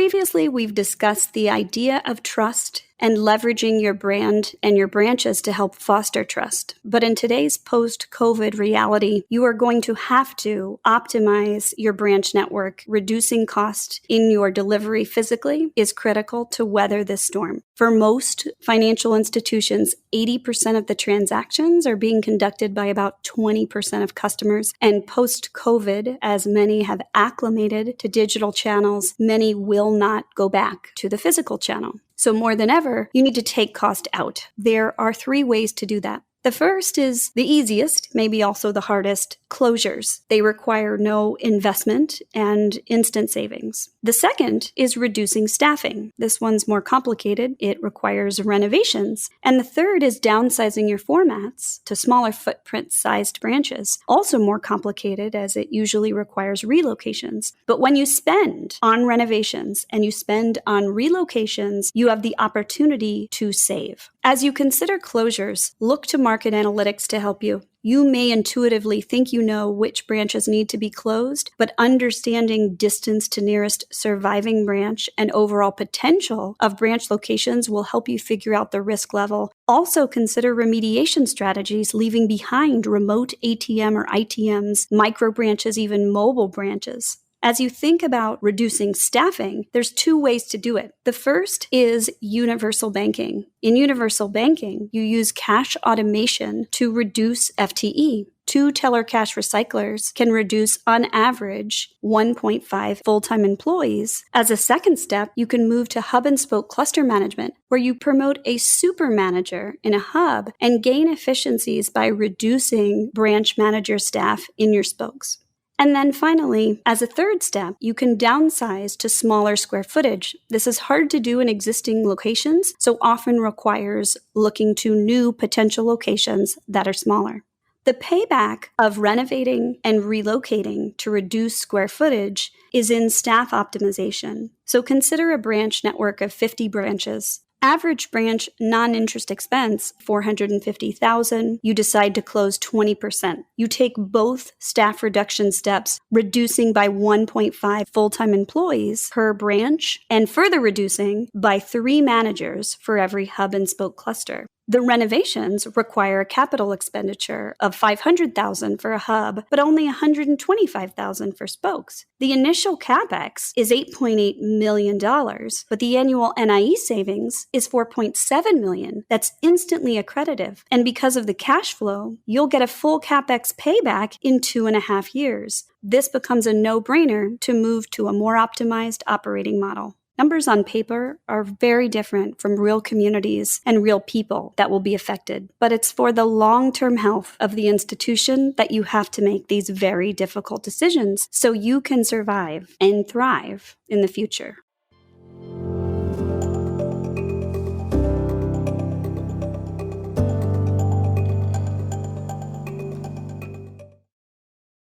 Previously, we've discussed the idea of trust and leveraging your brand and your branches to help foster trust. But in today's post-COVID reality, you are going to have to optimize your branch network. Reducing cost in your delivery physically is critical to weather this storm. For most financial institutions, 80% of the transactions are being conducted by about 20% of customers. And post-COVID, as many have acclimated to digital channels, many will not go back to the physical channel. So more than ever, you need to take cost out. There are 3 ways to do that. The first is the easiest, maybe also the hardest, closures. They require no investment and instant savings. The second is reducing staffing. This one's more complicated. It requires renovations. And the third is downsizing your formats to smaller footprint-sized branches. Also more complicated, as it usually requires relocations. But when you spend on renovations and you spend on relocations, you have the opportunity to save. As you consider closures, look to market analytics to help you. You may intuitively think you know which branches need to be closed, but understanding distance to nearest surviving branch and overall potential of branch locations will help you figure out the risk level. Also consider remediation strategies, leaving behind remote ATM or ITMs, micro branches, even mobile branches. As you think about reducing staffing, there's 2 ways to do it. The first is universal banking. In universal banking, you use cash automation to reduce FTE. 2 teller cash recyclers can reduce, on average, 1.5 full-time employees. As a second step, you can move to hub and spoke cluster management, where you promote a super manager in a hub and gain efficiencies by reducing branch manager staff in your spokes. And then finally, as a third step, you can downsize to smaller square footage. This is hard to do in existing locations, so often requires looking to new potential locations that are smaller. The payback of renovating and relocating to reduce square footage is in staff optimization. So consider a branch network of 50 branches. Average branch non-interest expense, $450,000. You decide to close 20%. You take both staff reduction steps, reducing by 1.5 full-time employees per branch, and further reducing by 3 managers for every hub and spoke cluster. The renovations require a capital expenditure of $500,000 for a hub, but only $125,000 for spokes. The initial CapEx is $8.8 million, but the annual NIE savings is $4.7 million. That's instantly accretive. And because of the cash flow, you'll get a full CapEx payback in 2.5 years. This becomes a no-brainer to move to a more optimized operating model. Numbers on paper are very different from real communities and real people that will be affected, but it's for the long-term health of the institution that you have to make these very difficult decisions so you can survive and thrive in the future.